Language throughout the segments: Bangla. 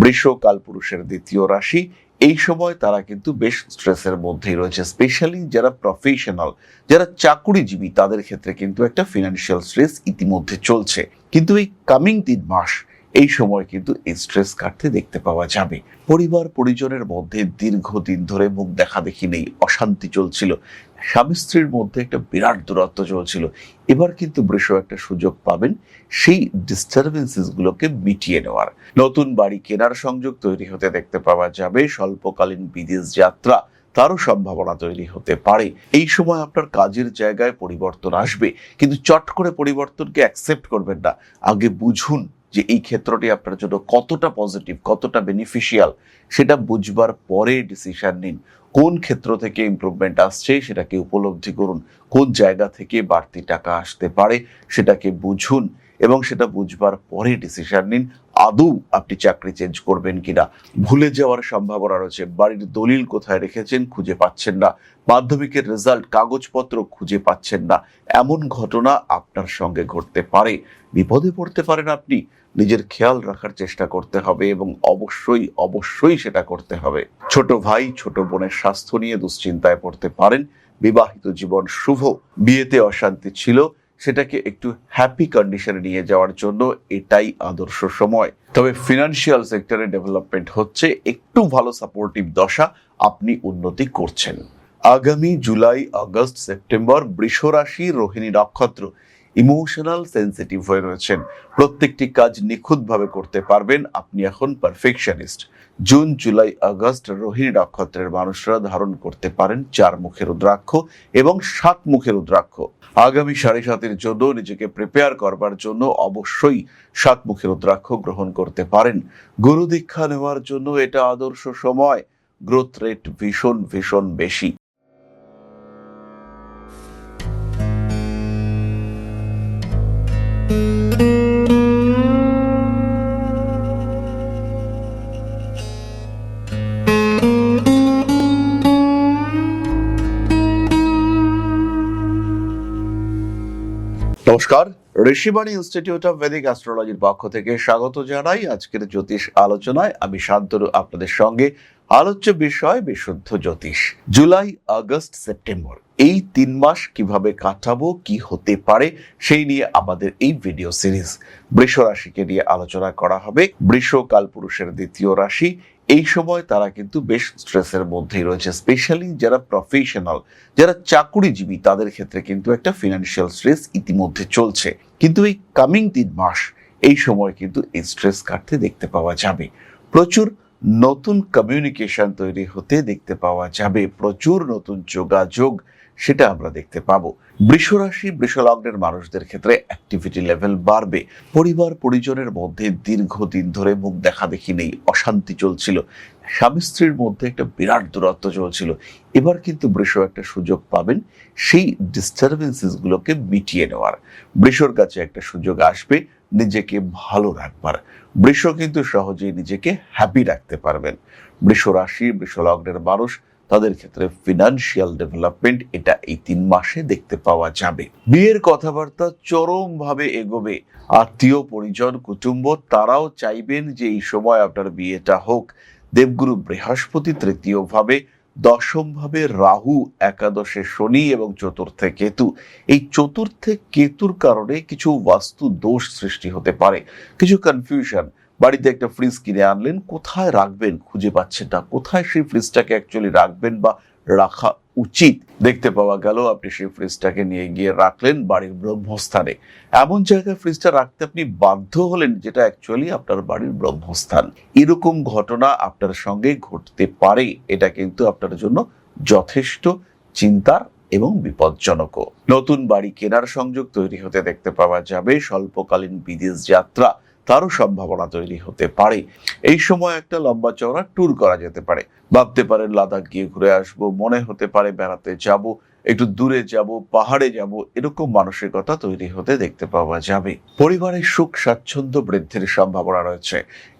বৃষ কালপুরুষের দ্বিতীয় রাশি। এই সময় তারা কিন্তু বেশ স্ট্রেসের মধ্যেই রয়েছে, স্পেশালি যারা প্রফেশনাল, যারা চাকুরিজীবী, তাদের ক্ষেত্রে কিন্তু একটা ফিনান্সিয়াল স্ট্রেস ইতিমধ্যে চলছে। কিন্তু এই কামিং 3 মাস এই সময় কিন্তু এই স্ট্রেস কাটতে দেখতে পাওয়া যাবে। পরিবার পরিজনের মধ্যে দীর্ঘদিন ধরে মুখ দেখা দেখি নেই, অশান্তি চলছিল, স্বামী স্ত্রীর মধ্যে একটা বিরাট দূরত্ব চলছিল। এবার কিন্তু বৃষ একটা সুযোগ পাবেন সেই ডিস্টারবেন্সেস গুলোকে মিটিয়ে নেওয়ার। নতুন বাড়ি কেনার সংযোগ তৈরি হতে দেখতে পাওয়া যাবে। স্বল্পকালীন বিদেশ যাত্রা তারও সম্ভাবনা তৈরি হতে পারে। এই সময় আপনার কাজের জায়গায় পরিবর্তন আসবে, কিন্তু চট করে পরিবর্তনকে অ্যাকসেপ্ট করবেন না। আগে বুঝুন যে এই ক্ষেত্রটি আপনার জন্য কতটা পজিটিভ, কতটা বেনিফিশিয়াল, সেটা বুঝবার পরে ডিসিশন নিন। কোন ক্ষেত্র থেকে ইমপ্রুভমেন্ট আসছে সেটাকে উপলব্ধি করুন, কোন জায়গা থেকে বাড়তি টাকা আসতে পারে সেটাকে বুঝুন, এবং সেটা বুঝবার পরে ডিসিশন নিন আদৌ আপনি চাকরি চেঞ্জ করবেন কিনা। ভুলে যাওয়ার সম্ভাবনা রয়েছে। বাড়ির দলিল কোথায় রেখেছেন খুঁজে পাচ্ছেন না, মাধ্যমিকের রেজাল্ট, কাগজপত্র খুঁজে পাচ্ছেন না, এমন ঘটনা আপনার সঙ্গে ঘটতে পারে। বিপদে পড়তে পারেন আপনি। নিজের খেয়াল রাখার চেষ্টা করতে হবে এবং অবশ্যই অবশ্যই সেটা করতে হবে। ছোট ভাই ছোট বোনের স্বাস্থ্য নিয়ে দুশ্চিন্তায় পড়তে পারেন। বিবাহিত জীবন শুভ, বিয়েতে অশান্তি ছিল, সেটাকে একটু হ্যাপি কন্ডিশনে নিয়ে যাওয়ার জন্য এটাই আদর্শ সময়। তবে ফিনান্সিয়াল সেক্টরে ডেভেলপমেন্ট হচ্ছে, একটু ভালো সাপোর্টিভ দশা, আপনি উন্নতি করছেন। আগামী জুলাই, আগস্ট, সেপ্টেম্বর বৃষ রাশি, রোহিণী নক্ষত্র, ইমোশনাল সেন্সিটিভ হয়ে রয়েছেন। প্রত্যেকটি কাজ নিখুঁতভাবে করতে পারবেন, আপনি এখন perfectionist. June, July, August Rohini নক্ষত্রের মানুষরা ধারণ করতে পারেন 4 মুখের রুদ্রাক্ষ এবং 7 মুখের রুদ্রাক্ষ। আগামী 7.5-এর জন্য নিজেকে প্রিপেয়ার করবার জন্য অবশ্যই 7 মুখের রুদ্রাক্ষ গ্রহণ করতে পারেন। গুরু দীক্ষা নেওয়ার জন্য এটা আদর্শ সময়। গ্রোথ রেট ভীষণ ভীষণ বেশি। নমস্কার, ঋষিবাণী ইনস্টিটিউট অফ ভেদিক অ্যাস্ট্রোলজির পক্ষ থেকে স্বাগত জানাই। আজকের জ্যোতিষ আলোচনায় আমি শান্তনু আপনাদের সঙ্গে। আলোচ্য বিষয় বিশুদ্ধ জ্যোতিষ। জুলাই, আগস্ট, সেপ্টেম্বর এই 3 মাস কিভাবে কাটাবো, কি হতে পারে, সেই নিয়ে আমাদের এই ভিডিও সিরিজ। বৃষ রাশিকে নিয়ে আলোচনা করা হবে। বৃষ কালপুরুষের দ্বিতীয় রাশি। এই সময় তারা কিন্তু বেশ স্ট্রেসের মধ্যেই রয়েছে, স্পেশালি যারা প্রফেশনাল, যারা চাকুরিজীবী, তাদের ক্ষেত্রে কিন্তু একটা ফিনান্সিয়াল স্ট্রেস ইতিমধ্যে চলছে। কিন্তু এই কামিং 3 মাস এই সময় কিন্তু এই স্ট্রেস কাটতে দেখতে পাওয়া যাবে। প্রচুর নতুন কমিউনিকেশন তৈরি হতে দেখতে পাওয়া যাবে, প্রচুর নতুন যোগাযোগ সেটা আমরা দেখতে পাবো। বৃষ রাশি, বৃষ লগ্নের মানুষদের ক্ষেত্রে অ্যাক্টিভিটি লেভেল বাড়বে। পরিবার পরিজনের মধ্যে দীর্ঘদিন ধরে মুখ দেখা দেখি নেই, অশান্তি চলছিল, স্বামী স্ত্রীর মধ্যে একটা বিরাট দূরত্ব চলছিল। এবার কিন্তু বৃষ একটা সুযোগ পাবেন সেই ডিস্টারবেন্সেস গুলোকে মিটিয়ে নেওয়ার। বৃষর কাছে একটা সুযোগ আসবে নিজেকে ভালো রাখবার। বৃষ কিন্তু সহজেই নিজেকে হ্যাপি রাখতে পারবেন। বৃষ রাশি, বৃষ লগ্নের মানুষ, তাদের ক্ষেত্রে ফিনান্সিয়াল ডেভেলপমেন্ট এটা এই 3 মাসে দেখতে পাওয়া যাবে। বিয়ের কথাবার্তা চরমভাবে এগোবে। আত্মীয় পরিজন, কুটুম্ব তারাও চাইবেন যে এই সময় আপনার বিয়েটা হোক। দেবগুরু বৃহস্পতি তৃতীয় ভাবে, দশম ভাবে রাহু, একাদশে শনি এবং চতুর্থে কেতু। এই চতুর্থে কেতুর কারণে কিছু বাস্তু দোষ সৃষ্টি হতে পারে, কিছু কনফিউশন। বাড়িতে একটা ফ্রিজ কিনে আনলেন, কোথায় রাখবেন খুঁজে পাচ্ছেন না, কোথায় সেই ফ্রিজটাকে অ্যাকচুয়ালি রাখবেন বা রাখা উচিত। দেখতে পাওয়া গেল আপনি সেই ফ্রিজটাকে নিয়ে গিয়ে রাখলেন বাড়ির ব্রহ্মস্থানে। এমন জায়গায় ফ্রিজটা রাখতে আপনি বাধ্য হলেন যেটা অ্যাকচুয়ালি আপনার বাড়ির ব্রহ্মস্থান। এরকম ঘটনা আপনার সঙ্গে ঘটতে পারে। এটা কিন্তু আপনার জন্য যথেষ্ট চিন্তার এবং বিপজ্জনকও। নতুন বাড়ি কেনার সংযোগ তৈরি হতে দেখতে পাওয়া যাবে। স্বল্পকালীন বিদেশ যাত্রা তারও সম্ভাবনা তৈরি হতে পারে। এই সময় একটা লম্বা চওড়া ট্যুর করা যেতে পারে। ভাবতে পারেন লাদাখ গিয়ে ঘুরে আসবো, মনে হতে পারে বেড়াতে যাব। একটু দূরে যাব, পাহাড়ে যাব, এরকম মানসিকতা তৈরি হতে দেখতে পাওয়া যাবে। পরিবারের সুখ স্বাচ্ছন্দ্য বৃদ্ধির সম্ভাবনা রয়েছে।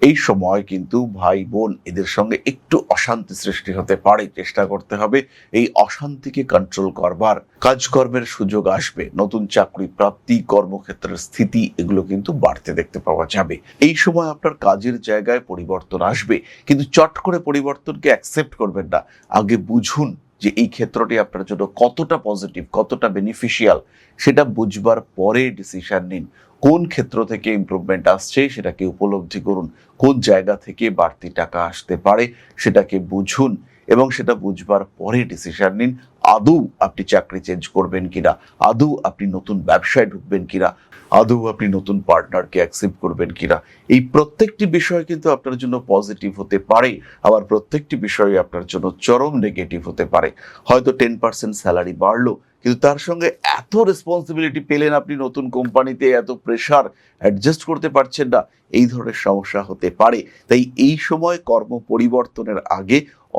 এই সময় কিন্তু ভাই বোন এদের সঙ্গে একটু অশান্তি সৃষ্টি হতে পারে। চেষ্টা করতে হবে এই অশান্তিকে কন্ট্রোল করবার। কাজকর্মের সুযোগ আসবে, নতুন চাকরি প্রাপ্তি, কর্মক্ষেত্রের স্থিতি এগুলো কিন্তু বাড়তে দেখতে পাওয়া যাবে। এই সময় আপনার কাজের জায়গায় পরিবর্তন আসবে, কিন্তু চট করে পরিবর্তনকে অ্যাকসেপ্ট করবেন না। আগে বুঝুন যে এই ক্ষেত্রটি আপনার জন্য কতটা পজিটিভ, কতটা বেনিফিশিয়াল, সেটা বুঝবার পরে ডিসিশন নিন। কোন ক্ষেত্র থেকে ইমপ্রুভমেন্ট আসছে সেটাকে উপলব্ধি করুন, কোন জায়গা থেকে বাড়তি টাকা আসতে পারে সেটাকে বুঝুন, এবং সেটা বুঝবার পরে ডিসিশন নিন আদৌ আপনি চাকরি চেঞ্জ করবেন কিনা, আদৌ আপনি নতুন ব্যবসায় ঢুকবেন কিনা, আদৌ আপনি নতুন পার্টনারকে অ্যাকসেপ্ট করবেন কিনা। এই প্রত্যেকটি বিষয় কিন্তু আপনার জন্য পজিটিভ হতে পারে, আবার প্রত্যেকটি বিষয় আপনার জন্য চরম নেগেটিভ হতে পারে। হয়তো 10% স্যালারি বাড়লো, কিন্তু তার সঙ্গে এত রেসপন্সিবিলিটি পেলেন আপনি নতুন কোম্পানিতে, এত প্রেশার, অ্যাডজাস্ট করতে পারছেন না, এই ধরনের সমস্যা হতে পারে। তাই এই সময় কর্ম পরিবর্তনের আগে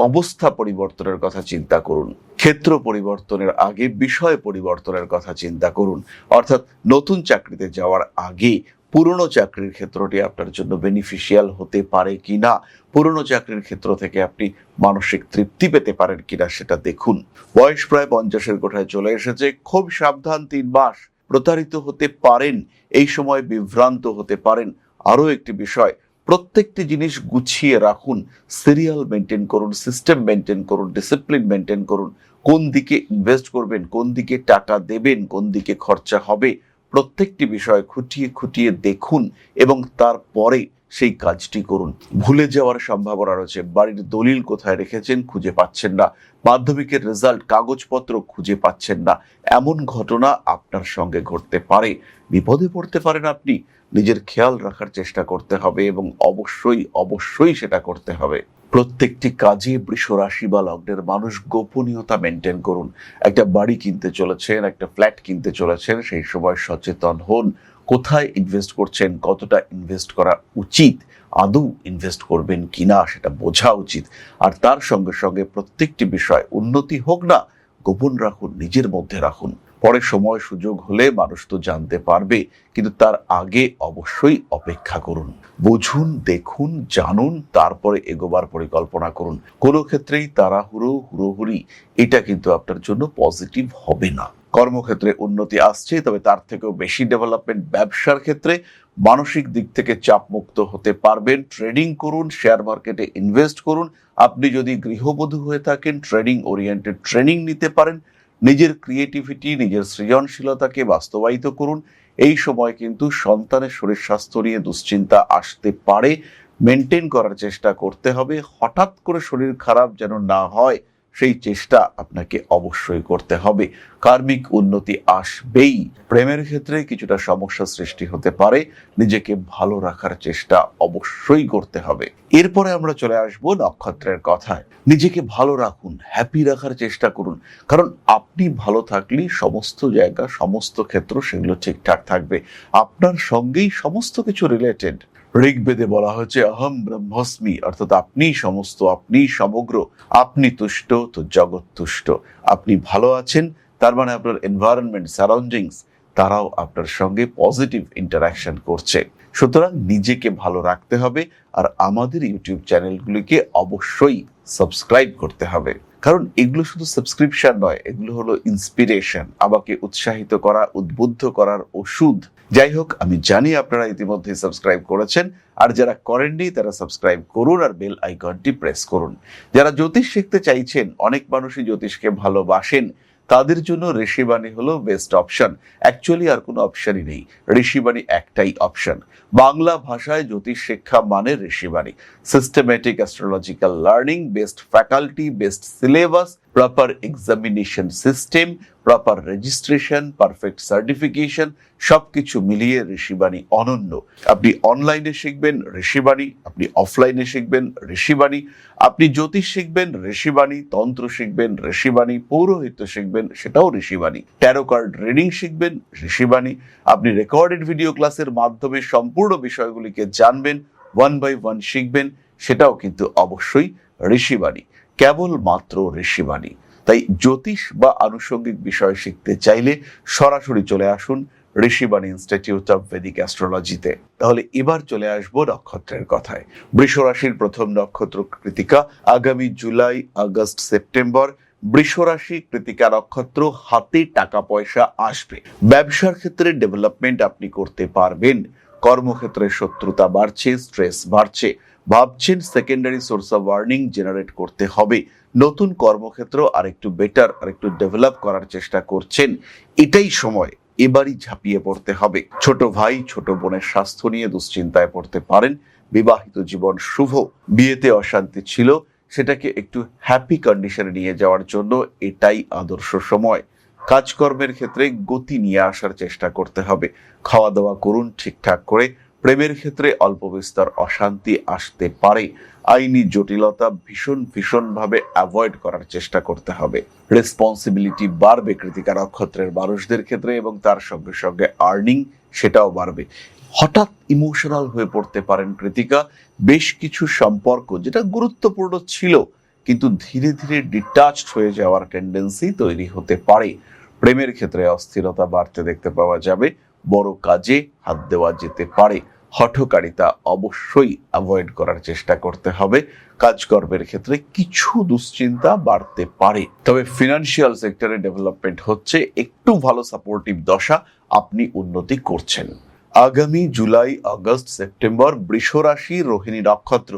অবস্থা পরিবর্তনের কথা চিন্তা করুন, ক্ষেত্র পরিবর্তনের আগে বিষয় পরিবর্তনের কথা চিন্তা করুন। অর্থাৎ নতুন চাকরিতে যাওয়ার আগে পুরনো চাকরির ক্ষেত্রটি আপনার জন্য বেনিফিশিয়াল হতে পারে কিনা, পুরনো চাকরির ক্ষেত্র থেকে আপনি মানসিক তৃপ্তি পেতে পারেন কিনা সেটা দেখুন। বয়স প্রায় 50-এর কোঠায় চলে এসেছে, খুব সাবধান, 3 মাস প্রতারিত হতে পারেন, এই সময় বিভ্রান্ত হতে পারেন। আরও একটি বিষয়, প্রত্যেকটি জিনিস গুছিয়ে রাখুন, সিরিয়াল মেনটেন করুন, সিস্টেম মেনটেন করুন, ডিসিপ্লিন মেনটেন করুন। কোন দিকে ইনভেস্ট করবেন, কোন দিকে টাকা দেবেন, কোন দিকে খরচা হবে, প্রত্যেকটি বিষয় খুঁটিয়ে খুঁটিয়ে দেখুন এবং তারপরে সেই কাজটি করুন। ভুলে যাওয়ার সম্ভাবনা রয়েছে। বাড়ির দলিল কোথায় রেখেছেন খুঁজে পাচ্ছেন না, মাধ্যমিকের রেজাল্ট, কাগজপত্র খুঁজে পাচ্ছেন না, এমন ঘটনা আপনার সঙ্গে ঘটতে পারে। বিপদে পড়তে পারেন আপনি। নিজের খেয়াল রাখার চেষ্টা করতে হবে এবং অবশ্যই অবশ্যই সেটা করতে হবে। প্রত্যেকটি কাজে বৃষ রাশি বা লগ্নের মানুষ গোপনীয়তা মেনটেন করুন। একটা বাড়ি কিনতে চলেছেন, একটা ফ্ল্যাট কিনতে চলেছেন, সেই সময় সচেতন হন। কোথায় ইনভেস্ট করছেন, কতটা ইনভেস্ট করা উচিত, আদৌ ইনভেস্ট করবেন কিনা সেটা বোঝা উচিত। আর তার সঙ্গে সঙ্গে প্রত্যেকটি বিষয় উন্নতি হোক না, গোপন রাখুন, নিজের মধ্যে রাখুন। পরে সময় সুযোগ হলে মানুষ তো জানতে পারবে, কিন্তু তার আগে অবশ্যই অপেক্ষা করুন। বুঝুন, দেখুন, জানুন, তারপরে এগোবার পরিকল্পনা করুন। কোনো ক্ষেত্রেই তাড়াহুড়ো, হুড়োহুড়ি এটা কিন্তু আপনার জন্য পজিটিভ হবে না। কর্মক্ষেত্রে উন্নতি আসছে, তবে তার থেকেও বেশি ডেভেলপমেন্ট ব্যবসার ক্ষেত্রে। মানসিক দিক থেকে চাপমুক্ত হতে পারবেন। ট্রেডিং করুন, শেয়ার মার্কেটে ইনভেস্ট করুন। আপনি যদি গৃহবধূ হয়ে থাকেন, ট্রেডিং ওরিয়েন্টেড ট্রেনিং নিতে পারেন। নিজের ক্রিয়েটিভিটি, নিজের সৃজনশীলতাকে বাস্তবায়িত করুন। এই সময় কিন্তু সন্তানের শরীর স্বাস্থ্য নিয়ে দুশ্চিন্তা আসতে পারে, মেনটেন করার চেষ্টা করতে হবে। হঠাৎ করে শরীর খারাপ যেন না হয়, সেই চেষ্টা আপনাকে অবশ্যই করতে হবে। কার্মিক উন্নতি আসবেই। প্রেমের ক্ষেত্রে কিছুটা সমস্যা সৃষ্টি হতে পারে, নিজেকে ভালো রাখার চেষ্টা অবশ্যই করতে হবে। এরপরে আমরা চলে আসবো নক্ষত্রের কথায়। নিজেকে ভালো রাখুন, হ্যাপি রাখার চেষ্টা করুন, কারণ আপনি ভালো থাকলেই সমস্ত জায়গা, সমস্ত ক্ষেত্র সেগুলো ঠিকঠাক থাকবে। আপনার সঙ্গেই সমস্ত কিছু রিলেটেড। ঋগ্বেদে বলা হয়েছে অহম ব্রহ্মস্মি, অর্থাৎ আপনি সমস্ত, আপনি সমগ্র, আপনি তুষ্ট তো জগৎ তুষ্ট। আপনি ভালো আছেন, তার মানে আপনার এনভায়রনমেন্ট, সারাউন্ডিংস তারাও আপনার সঙ্গে পজিটিভ ইন্টারাকশন করছে। সুতরাং নিজেকে ভালো রাখতে হবে, আর আমাদের ইউটিউব চ্যানেলগুলিকে অবশ্যই সাবস্ক্রাইব করতে হবে, কারণ এগুলো শুধু সাবস্ক্রিপশন নয়, এগুলো হলো ইন্সপিরেশন, আমাকে উৎসাহিত করা, উদ্বুদ্ধ করার ওষুধ। যাই হোক, আমি জানি আপনারা ইতিমধ্যে সাবস্ক্রাইব করেছেন, আর যারা করেননি তারা সাবস্ক্রাইব করুন আর বেল আইকনটি প্রেস করুন। যারা জ্যোতিষ শিখতে চাইছেন, অনেক মানুষই জ্যোতিষকে ভালোবাসেন, তাদের জন্য ঋষিবাণী হলো বেস্ট অপশন। অ্যাকচুয়ালি আর কোনো অপশনই নেই, ঋষিবাণী একটাই অপশন। বাংলা ভাষায় জ্যোতিষ শিক্ষা মানে Rishibani. Systematic astrological learning, best faculty, best syllabus, proper examination system, proper registration, perfect certification, সবকিছু মিলিয়ে ঋষিবাণী অনন্য। আপনি অনলাইনে শিখবেন ঋষিবাণী, আপনি অফলাইনে শিখবেন ঋষিবাণী, আপনি জ্যোতিষ শিখবেন ঋষিবাণী, তন্ত্র শিখবেন ঋষিবাণী, পৌরোহিত্য শিখবেন সেটাও ঋষিবাণী, ট্যারো কার্ড রিডিং শিখবেন ঋষিবাণী, আপনি রেকর্ডেড ভিডিও ক্লাসের মাধ্যমে সম্পূর্ণ বিষয়গুলিকে জানবেন, 1 by 1 শিখবেন, সেটাও কিন্তু অবশ্যই ঋষিবাণী, কেবলমাত্র ঋষিবাণী। তাই জ্যোতিষ বা আনুষঙ্গিক বিষয় শিখতে চাইলে সরাসরি চলে আসুন ঋষিবাণী ইনস্টিটিউট অফ ভেদিক অ্যাস্ট্রোলজিতে। তাহলে এবার চলে আসবো নক্ষত্রের কথায়। বৃষ রাশির প্রথম নক্ষত্র কৃতিকা। আগামী জুলাই, আগস্ট, সেপ্টেম্বর বৃষ রাশি কৃতিকা নক্ষত্র, হাতে টাকা পয়সা আসবে। ব্যবসার ক্ষেত্রে ডেভেলপমেন্ট আপনি করতে পারবেন। কর্মক্ষেত্রে শত্রুতা বাড়ছে, স্ট্রেস বাড়ছে, ভাবছেন secondary source of earning generate করতে হবে, নতুন কর্মক্ষেত্র আরেকটু বেটার, আরেকটু ডেভেলপ করার চেষ্টা করছেন। এটাই সময়, এবারই ঝাঁপিয়ে পড়তে হবে। ছোট ভাই ছোট বোনের স্বাস্থ্য নিয়ে দুশ্চিন্তায় পড়তে পারেন। বিবাহিত জীবন শুভ, বিয়েতে অশান্তি ছিল, সেটাকে একটু হ্যাপি কন্ডিশনে নিয়ে যাওয়ার জন্য এটাই আদর্শ সময়। কাজকর্মের ক্ষেত্রে গতি নিয়ে আসার চেষ্টা করতে হবে। খাওয়া দাওয়া করুন ঠিকঠাক করে। প্রেমের ক্ষেত্রে অল্প বিস্তর অশান্তি আসতে পারে। আইনি জটিলতা ভীষণভাবে অ্যাভয়েড করার চেষ্টা করতে হবে। রেসপন্সিবিলিটি বাড়বে কৃতিকা নক্ষত্রের মানুষদের ক্ষেত্রে, এবং তার সঙ্গে সঙ্গে আর্নিং সেটাও বাড়বে। হঠাৎ ইমোশনাল হয়ে পড়তে পারেন কৃতিকা। বেশ কিছু সম্পর্ক যেটা গুরুত্বপূর্ণ ছিল কিন্তু ধীরে ধীরে ডিটাচড হয়ে যাওয়ার টেন্ডেন্সি তৈরি হতে পারে। প্রেমের ক্ষেত্রে অস্থিরতা বাড়তে দেখতে পাওয়া যাবে। বড় কাজে হাত দেওয়া যেতে পারে। হঠকারিতা অবশ্যই অ্যাভয়েড করার চেষ্টা করতে হবে। কাজকর্মের ক্ষেত্রে কিছু দুশ্চিন্তা বাড়তে পারে। তবে ফিনান্সিয়াল সেক্টরে ডেভেলপমেন্ট হচ্ছে, একটু ভালো সাপোর্টিভ দশা, আপনি উন্নতি করছেন। আগামী জুলাই, আগস্ট, সেপ্টেম্বর বৃষ রাশি রোহিণী নক্ষত্র,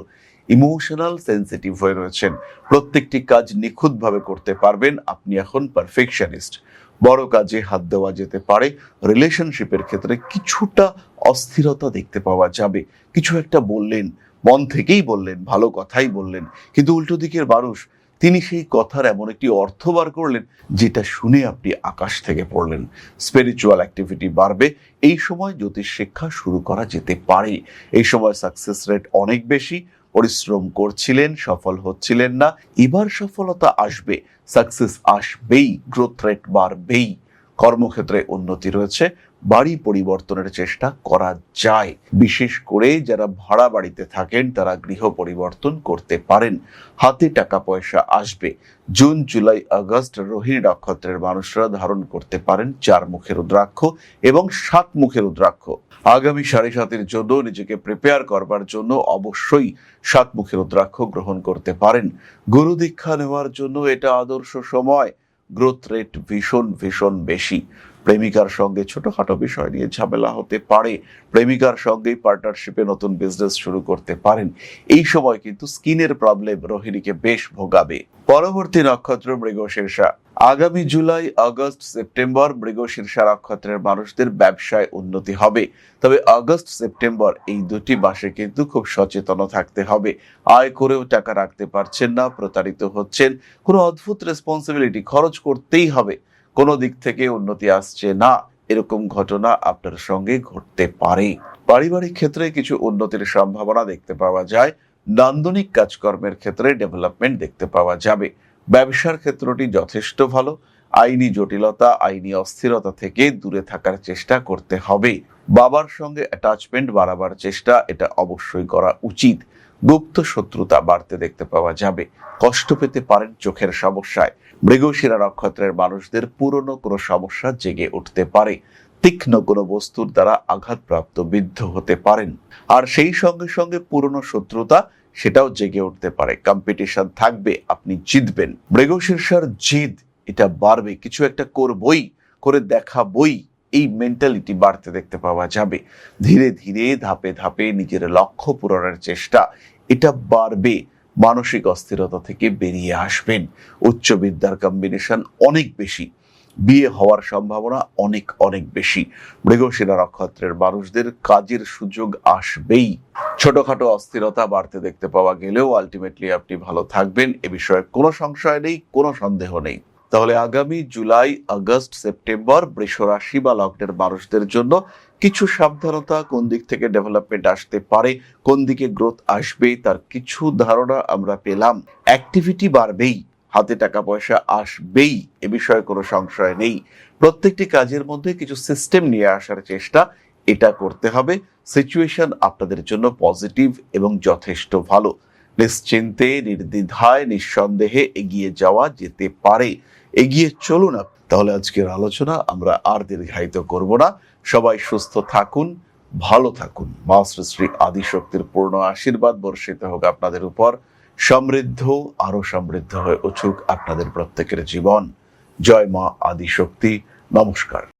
ইমোশনাল সেন্সিটিভ হয়ে রয়েছেন। প্রত্যেকটি কাজ নিখুঁতভাবে করতে পারবেন। আপনি এখন পারফেকশনিস্ট। বড় কাজে হাত দেওয়া যেতে পারে। রিলেশনশিপের ক্ষেত্রে কিছুটা অস্থিরতা দেখতে পাওয়া যাবে। কিছু একটা বললেন, মন থেকেই বললেন, ভালো কথাই বললেন, কিন্তু উল্টো দিকের মানুষ তিনি সেই কথার এমন একটি অর্থ বার করলেন যেটা শুনে আপনি আকাশ থেকে পড়লেন। স্পিরিচুয়াল অ্যাক্টিভিটি বাড়বে। এই সময় জ্যোতিষ শিক্ষা শুরু করা যেতে পারে। এই সময় সাকসেস রেট অনেক বেশি। পরিশ্রম করছিলেন, সফল হচ্ছিলেন না, এবার সফলতা আসবে, সাকসেস আসবেই, গ্রোথ রেট বাড়বেই। কর্মক্ষেত্রে উন্নতি রয়েছে। বাড়ি পরিবর্তনের চেষ্টা করা যায়। বিশেষ করে যারা ভাড়া বাড়িতে থাকেন তারা গৃহ পরিবর্তন করতে পারেন। হাতে টাকা পয়সা আসবে। জুন, জুলাই, আগস্ট রোহিণী নক্ষত্রের মানুষরা ধারণ করতে পারেন 4 মুখের রুদ্রাক্ষ এবং 7 মুখের রুদ্রাক্ষ। আগামী 7.5-এর জন্য নিজেকে প্রিপেয়ার করবার জন্য অবশ্যই 7 মুখের রুদ্রাক্ষ গ্রহণ করতে পারেন। গুরু দীক্ষা নেওয়ার জন্য এটা আদর্শ সময়। গ্রোথ রেট ভীষণ বেশি। প্রেমিকার সঙ্গে ছোটখাটো বিষয় নিয়ে ঝামেলা হতে পারে। প্রেমিকার সঙ্গে পার্টনারশিপে নতুন বিজনেস শুরু করতে পারেন। এই সময় কিন্তু স্কিনের প্রবলেম রোহিণীকে বেশ ভোগাবে। পরবর্তী নক্ষত্র মৃগশীর্ষা। আগামী জুলাই, আগস্ট, সেপ্টেম্বর মৃগশীর্ষা নক্ষত্রের মানুষদের ব্যবসায় উন্নতি হবে। তবে আগস্ট, সেপ্টেম্বর এই দুটি মাসে কিন্তু খুব সচেতন থাকতে হবে। আয় করেও টাকা রাখতে পারছেন না, প্রতারিত হচ্ছেন। কোনো অদ্ভুত রেসপন্সিবিলিটি খরচ করতেই হবে, কোনো দিক থেকে উন্নতি আসছে না, এরকম ঘটনা আপনার সঙ্গে ঘটতে পারে। পারিবারিক ক্ষেত্রে কিছু উন্নতির সম্ভাবনা দেখতে পাওয়া যায়। নান্দনিক কাজকর্মের ক্ষেত্রে ডেভেলপমেন্ট দেখতে পাওয়া যাবে। ব্যবসার ক্ষেত্রটি যথেষ্ট ভালো। আইনি জটিলতা, আইনি অস্থিরতা থেকে দূরে থাকার চেষ্টা করতে হবে। বাবার সঙ্গে অ্যাটাচমেন্ট বাড়াবার চেষ্টা, এটা অবশ্যই করা উচিত। গুপ্ত শত্রুতা বাড়তে দেখতে পাওয়া যাবে। কষ্ট পেতে পারেন চোখের সমস্যায়। মৃগশিরা নক্ষত্রের মানুষদের পুরনো কোনো সমস্যা জেগে উঠতে পারে। তীক্ষ্ণ কোনো বস্তুর দ্বারা আঘাতপ্রাপ্ত, বিদ্ধ হতে পারেন। আর সেই সঙ্গে সঙ্গে পুরনো শত্রুতা সেটাও জেগে উঠতে পারে। কম্পিটিশন থাকবে, আপনি জিতবেন। মৃগশীর্ষার জিদ এটা বাড়বে। কিছু একটা করবই, করে দেখাবই, এই মেন্টালিটি বাড়তে দেখতে পাওয়া যাবে। ধীরে ধীরে ধাপে ধাপে নিজের লক্ষ্য পূরণের চেষ্টা এটা বাড়বে। মানসিক অস্থিরতা থেকে বেরিয়ে আসবেন। উচ্চ বিদ্যার কম্বিনেশন অনেক বেশি। বিয়ে হওয়ার সম্ভাবনা অনেক বেশি। মৃগশিরা নক্ষত্রের মানুষদের কাজের সুযোগ আসবেই। ছোটখাটো অস্থিরতা বাড়তে দেখতে পাওয়া গেলেও আলটিমেটলি আপনি ভালো থাকবেন, এ বিষয়ে কোনো সংশয় নেই, কোনো সন্দেহ নেই। তাহলে আগামী জুলাই, আগস্ট, সেপ্টেম্বর বৃষ রাশি বা লগ্নের মানুষদের জন্য কিছু সাবধানতা, কোন দিক থেকে ডেভেলপমেন্ট আসতে পারে, কোন দিকে গ্রোথ আসবে, তার কিছু ধারণা আমরা পেলাম। অ্যাক্টিভিটি বাড়বেই, হাতে টাকা পয়সা আসবেই, এ বিষয়ে কোনো সংশয় নেই। প্রত্যেকটি কাজের মধ্যে কিছু সিস্টেম নিয়ে আসার চেষ্টা এটা করতে হবে। সিচুয়েশন আপনাদের জন্য পজিটিভ এবং যথেষ্ট ভালো। নিশ্চিন্তে, নির্দ্বিধায়, নিঃসন্দেহে এগিয়ে যাওয়া যেতে পারে। এগিয়ে চলুন। তাহলে আজকের আলোচনা আমরা আর দীর্ঘায়িত করব না। সবাই সুস্থ থাকুন, ভালো থাকুন। মা শ্রী শ্রী আদিশক্তির পূর্ণ আশীর্বাদ বর্ষিত হোক আপনাদের উপর। সমৃদ্ধ, আরো সমৃদ্ধ হয়ে উঠুক আপনাদের প্রত্যেকের জীবন। জয় মা আদিশক্তি। নমস্কার।